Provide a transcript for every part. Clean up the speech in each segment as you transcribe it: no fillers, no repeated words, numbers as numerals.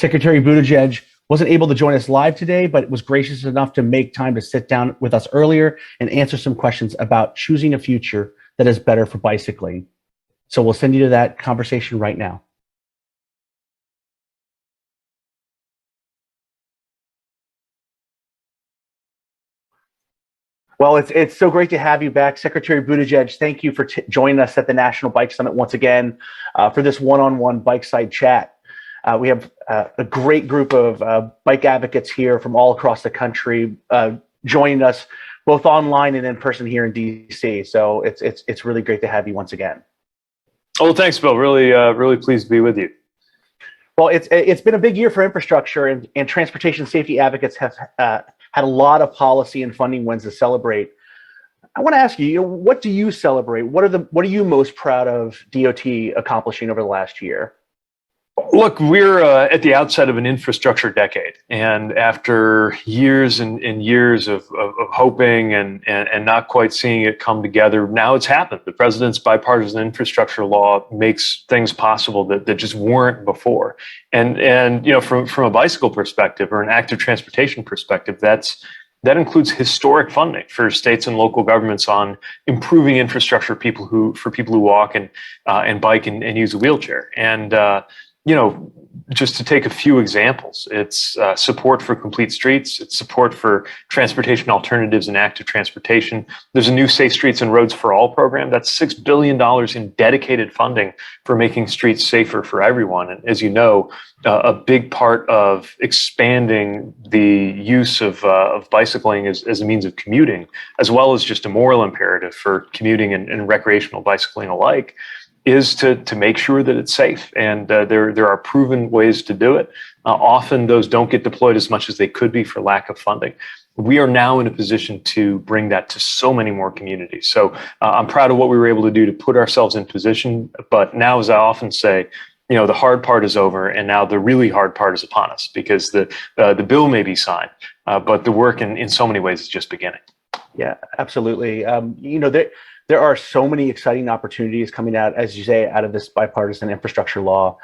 Secretary Buttigieg wasn't able to join us live today, but was gracious enough to make time to sit down with us earlier and answer some questions about choosing a future that is better for bicycling. So we'll send you to that conversation right now. Well, it's so great to have you back, Secretary Buttigieg. Thank you for joining us at the National Bike Summit once again for this one-on-one bike side chat. We have a great group of bike advocates here from all across the country joining us both online and in person here in DC. So it's really great to have you once again. Oh, thanks, Bill. Really pleased to be with you. Well, it's been a big year for infrastructure, and transportation safety advocates have had a lot of policy and funding wins to celebrate. I want to ask you, what do you celebrate? What are you most proud of DOT accomplishing over the last year? Look, we're at the outset of an infrastructure decade, and after years and years of hoping and not quite seeing it come together, now it's happened. The president's bipartisan infrastructure law makes things possible that just weren't before. And from a bicycle perspective or an active transportation perspective, that includes historic funding for states and local governments on improving infrastructure for people who walk and bike and use a wheelchair. And just to take a few examples, it's support for complete streets, it's support for transportation alternatives and active transportation. There's a new Safe Streets and Roads for All program. That's $6 billion in dedicated funding for making streets safer for everyone. And as you know, a big part of expanding the use of bicycling as a means of commuting, as well as just a moral imperative for commuting and recreational bicycling alike, is to make sure that it's safe. And there are proven ways to do it. Often those don't get deployed as much as they could be for lack of funding. We are now in a position to bring that to so many more communities. So I'm proud of what we were able to do to put ourselves in position. But now, as I often say, the hard part is over, and now the really hard part is upon us, because the bill may be signed, but the work in so many ways is just beginning. Yeah, absolutely. There are so many exciting opportunities coming out, as you say, out of this bipartisan infrastructure law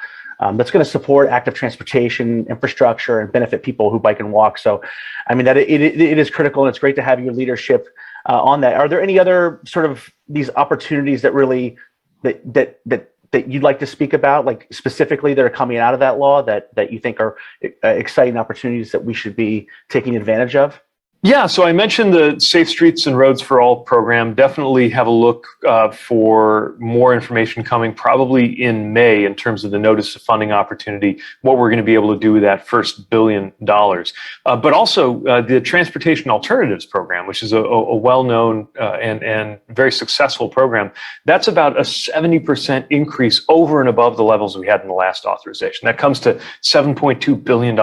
that's going to support active transportation infrastructure and benefit people who bike and walk. So, I mean, that it is critical, and it's great to have your leadership on that. Are there any other sort of these opportunities that really that you'd like to speak about, like specifically that are coming out of that law that you think are exciting opportunities that we should be taking advantage of? Yeah, so I mentioned the Safe Streets and Roads for All program. Definitely have a look for more information coming probably in May in terms of the notice of funding opportunity, what we're going to be able to do with that first $1 billion. But also the Transportation Alternatives program, which is a well-known and very successful program. That's about a 70% increase over and above the levels we had in the last authorization. That comes to $7.2 billion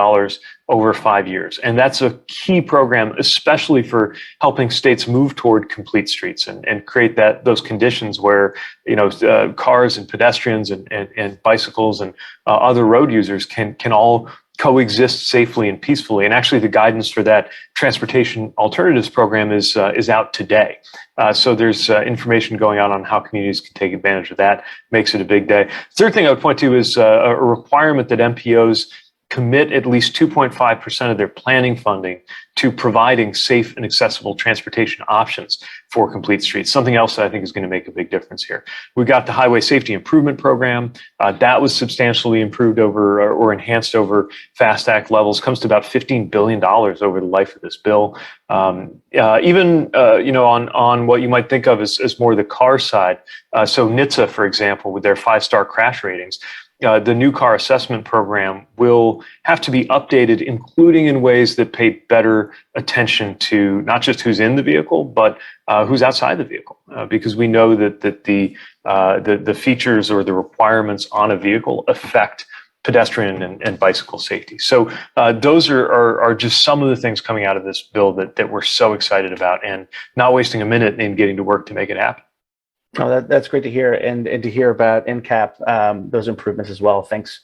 over 5 years. And that's a key program, especially for helping states move toward complete streets and create those conditions where, cars and pedestrians and bicycles and other road users can all coexist safely and peacefully. And actually the guidance for that Transportation Alternatives program is out today. So there's information going out on how communities can take advantage of that. Makes it a big day. Third thing I would point to is a requirement that MPOs commit at least 2.5% of their planning funding to providing safe and accessible transportation options for complete streets. Something else that I think is going to make a big difference here. We've got the Highway Safety Improvement Program. That was substantially improved over or enhanced over FAST Act levels. Comes to about $15 billion over the life of this bill. On what you might think of as more the car side. So NHTSA, for example, with their 5-star crash ratings, the new car assessment program will have to be updated, including in ways that pay better attention to not just who's in the vehicle, but who's outside the vehicle, because we know that the features or the requirements on a vehicle affect pedestrian and bicycle safety. So those are just some of the things coming out of this bill that we're so excited about, and not wasting a minute in getting to work to make it happen. Oh, that's great to hear, and to hear about NCAP, those improvements as well. Thanks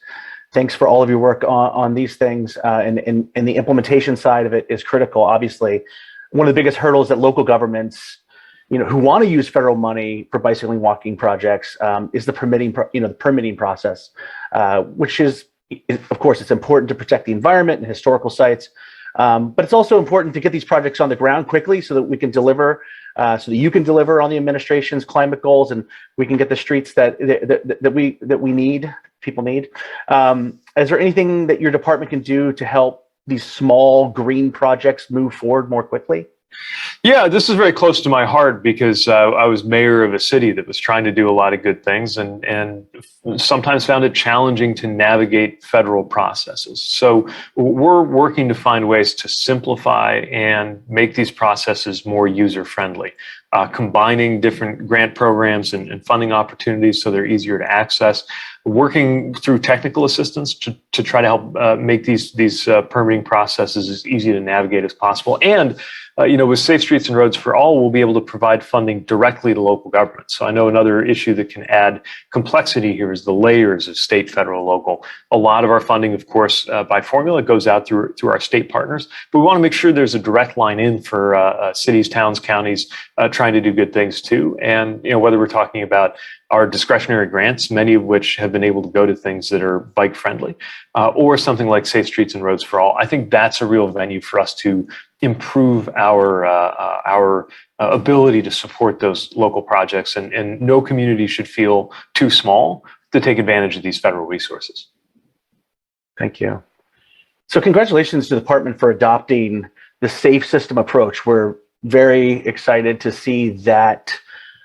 for all of your work on these things, and the implementation side of it is critical. Obviously, one of the biggest hurdles that local governments, who want to use federal money for bicycling walking projects, is the permitting process, which is of course, it's important to protect the environment and historical sites, but it's also important to get these projects on the ground quickly so that we can deliver, so that you can deliver on the administration's climate goals, and we can get the streets that we need, people need. Is there anything that your department can do to help these small green projects move forward more quickly? Yeah, this is very close to my heart because I was mayor of a city that was trying to do a lot of good things and sometimes found it challenging to navigate federal processes. So we're working to find ways to simplify and make these processes more user-friendly, combining different grant programs and funding opportunities so they're easier to access, working through technical assistance to try to help make these permitting processes as easy to navigate as possible. And with Safe Streets and Roads for All, we'll be able to provide funding directly to local governments. So I know another issue that can add complexity here is the layers of state, federal, local. A lot of our funding, of course, by formula goes out through our state partners, but we want to make sure there's a direct line in for cities, towns, counties trying to do good things too. And whether we're talking about our discretionary grants, many of which have been able to go to things that are bike friendly, or something like Safe Streets and Roads for All. I think that's a real venue for us to improve our ability to support those local projects, and no community should feel too small to take advantage of these federal resources. Thank you. So congratulations to the department for adopting the safe system approach. We're very excited to see that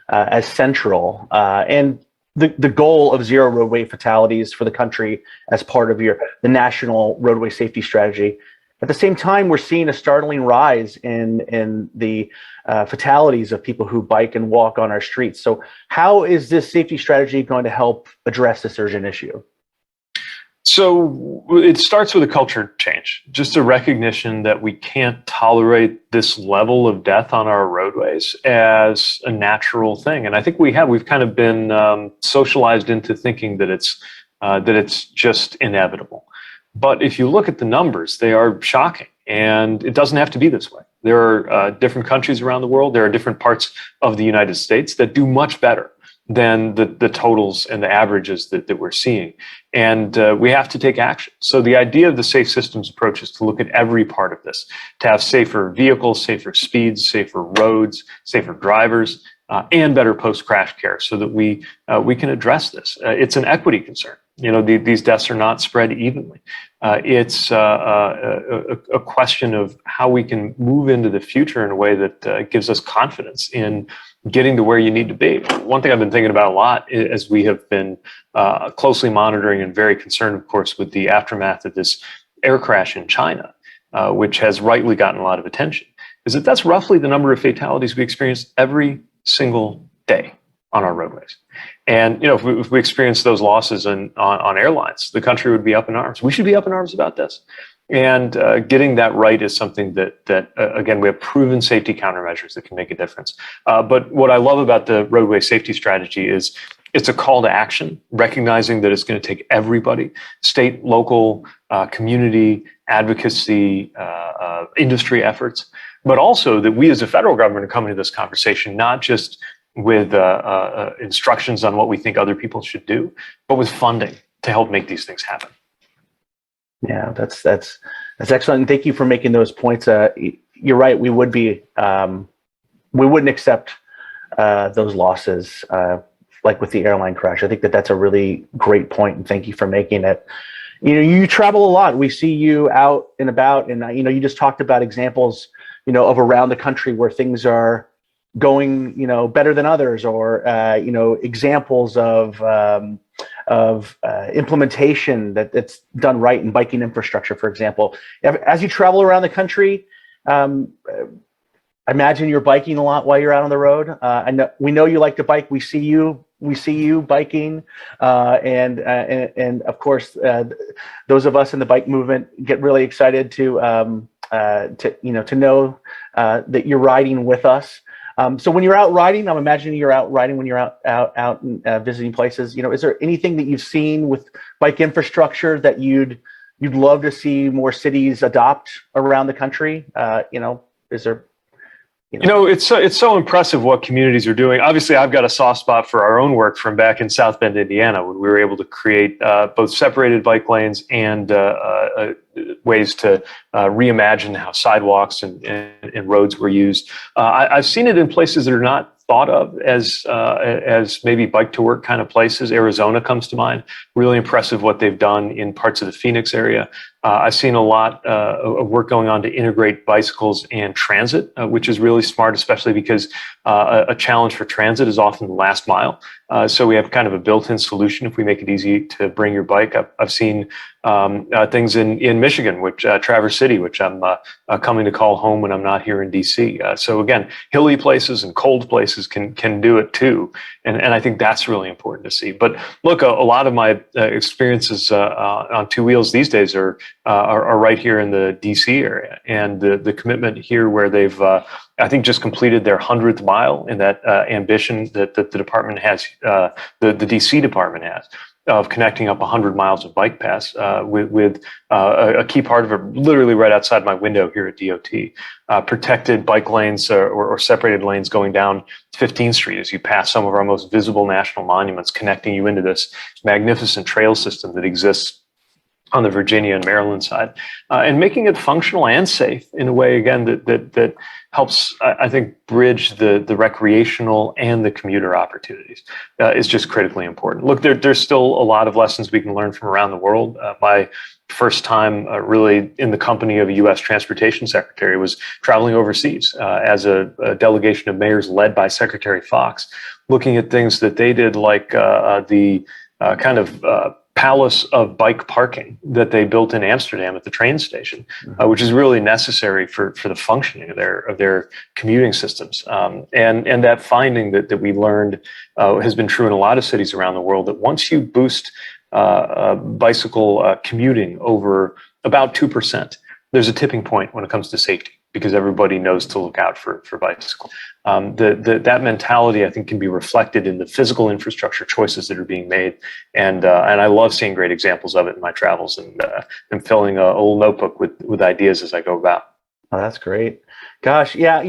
as central, and the goal of zero roadway fatalities for the country as part of the national roadway safety strategy. At the same time, we're seeing a startling rise in the fatalities of people who bike and walk on our streets. So how is this safety strategy going to help address this urgent issue? So it starts with a culture change, just a recognition that we can't tolerate this level of death on our roadways as a natural thing. And I think we've kind of been socialized into thinking that it's just inevitable. But if you look at the numbers, they are shocking, and it doesn't have to be this way. There are different countries around the world. There are different parts of the United States that do much better than the totals and the averages that we're seeing. And we have to take action. So the idea of the safe systems approach is to look at every part of this, to have safer vehicles, safer speeds, safer roads, safer drivers, and better post-crash care so that we can address this. It's an equity concern. These deaths are not spread evenly. It's a question of how we can move into the future in a way that gives us confidence in getting to where you need to be. One thing I've been thinking about a lot, as we have been closely monitoring and very concerned, of course, with the aftermath of this air crash in China, which has rightly gotten a lot of attention, is that that's roughly the number of fatalities we experience every single day on our roadways. And if we experience those losses on airlines, the country would be up in arms. We should be up in arms about this. And getting that right is something that again, we have proven safety countermeasures that can make a difference. But what I love about the roadway safety strategy is it's a call to action, recognizing that it's going to take everybody, state, local, community, advocacy, industry efforts, but also that we as a federal government are coming to this conversation, not just with instructions on what we think other people should do, but with funding to help make these things happen. Yeah, that's excellent. And thank you for making those points. You're right. We wouldn't accept those losses like with the airline crash. I think that's a really great point, and thank you for making it. You travel a lot. We see you out and about, and you just talked about examples, of around the country where things are going, better than others, or examples of implementation that's done right in biking infrastructure, for example. As you travel around the country, I imagine you're biking a lot while you're out on the road. We know you like to bike. We see you biking, and of course, those of us in the bike movement get really excited to know that you're riding with us. So when you're out riding, I'm imagining you're out riding when you're out and visiting places. Is there anything that you've seen with bike infrastructure that you'd love to see more cities adopt around the country? Is there You know, it's so impressive what communities are doing. Obviously, I've got a soft spot for our own work from back in South Bend, Indiana, when we were able to create both separated bike lanes and ways to reimagine how sidewalks and roads were used. I've seen it in places that are not thought of as maybe bike to work kind of places. Arizona comes to mind. Really impressive what they've done in parts of the Phoenix area. I've seen a lot of work going on to integrate bicycles and transit, which is really smart, especially because a challenge for transit is often the last mile. So we have kind of a built-in solution if we make it easy to bring your bike. I've seen things in Michigan, which Traverse City, which I'm coming to call home when I'm not here in DC. So again, hilly places and cold places can do it too, and I think that's really important to see. But look, a lot of my experiences on two wheels these days are right here in the DC area, and the commitment here where they've I think just completed their 100th mile in that ambition that the department has, the DC department has, of connecting up 100 miles of bike paths with a key part of it literally right outside my window here at DOT. Protected bike lanes or separated lanes going down 15th Street as you pass some of our most visible national monuments, connecting you into this magnificent trail system that exists on the Virginia and Maryland side, and making it functional and safe in a way, again, that helps, I think, bridge the recreational and the commuter opportunities is just critically important. Look, there's still a lot of lessons we can learn from around the world. My first time really in the company of a U.S. Transportation Secretary was traveling overseas as a delegation of mayors led by Secretary Fox, looking at things that they did, like the kind of palace of bike parking that they built in Amsterdam at the train station, which is really necessary for the functioning of their commuting systems. And that finding that we learned has been true in a lot of cities around the world, that once you boost bicycle commuting over about 2%, there's a tipping point when it comes to safety, because everybody knows to look out for bicycles. That mentality, I think, can be reflected in the physical infrastructure choices that are being made, and I love seeing great examples of it in my travels, and I'm filling a little notebook with ideas as I go about. Oh, that's great. Gosh, yeah,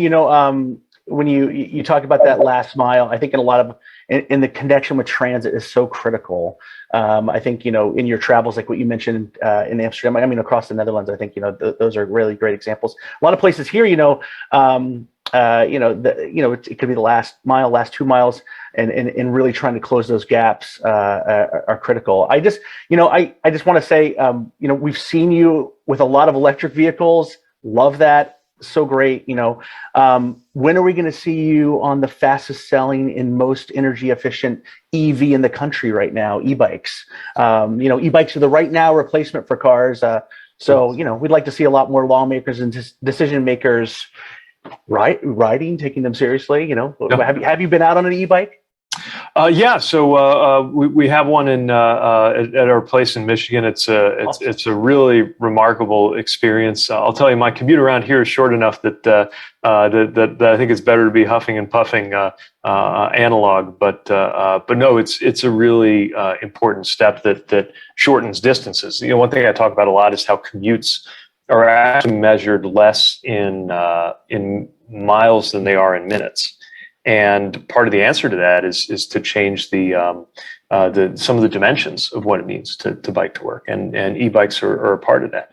when you talk about that last mile, I think in a lot of in the connection with transit is so critical. I think, in your travels, like what you mentioned in Amsterdam, I mean, across the Netherlands, I think, those are really great examples. A lot of places here, it could be the last mile, last 2 miles, and really trying to close those gaps are critical. I just want to say, we've seen you with a lot of electric vehicles. Love that. So great. When are we going to see you on the fastest selling and most energy efficient EV in the country right now, e-bikes? E-bikes are the right now replacement for cars. So we'd like to see a lot more lawmakers and decision makers riding, taking them seriously. Have you been out on an e-bike? Yeah, so we have one in at our place in Michigan. It's a really remarkable experience. I'll tell you, my commute around here is short enough that I think it's better to be huffing and puffing analog. But no, it's a really important step that shortens distances. One thing I talk about a lot is how commutes are actually measured less in miles than they are in minutes. And part of the answer to that is to change some of the dimensions of what it means to bike to work, and e-bikes are a part of that.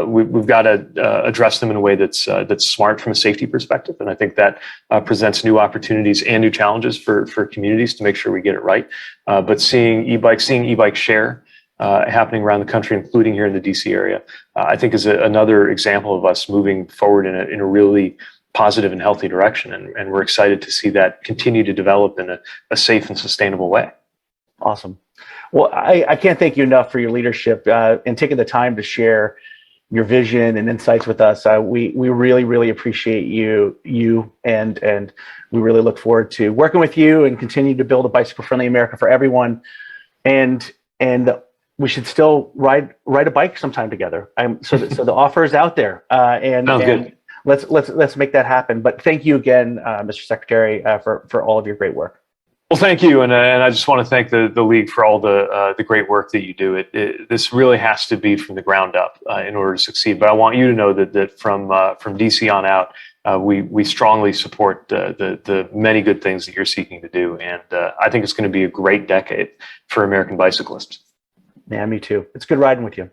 We've got to address them in a way that's smart from a safety perspective, and I think that presents new opportunities and new challenges for communities to make sure we get it right. But seeing e-bike share happening around the country, including here in the DC area, I think is another example of us moving forward in a really positive and healthy direction, and we're excited to see that continue to develop in a safe and sustainable way. Awesome. Well, I can't thank you enough for your leadership and taking the time to share your vision and insights with us. We really, really appreciate you and we really look forward to working with you and continue to build a bicycle-friendly America for everyone. And we should still ride a bike sometime together. So the offer is out there. Sounds good. Let's make that happen. But thank you again, Mr. Secretary, for all of your great work. Well, thank you, and I just want to thank the league for all the great work that you do. This really has to be from the ground up in order to succeed. But I want you to know that from DC on out, we strongly support the many good things that you're seeking to do. And I think it's going to be a great decade for American bicyclists. Yeah, me too. It's good riding with you.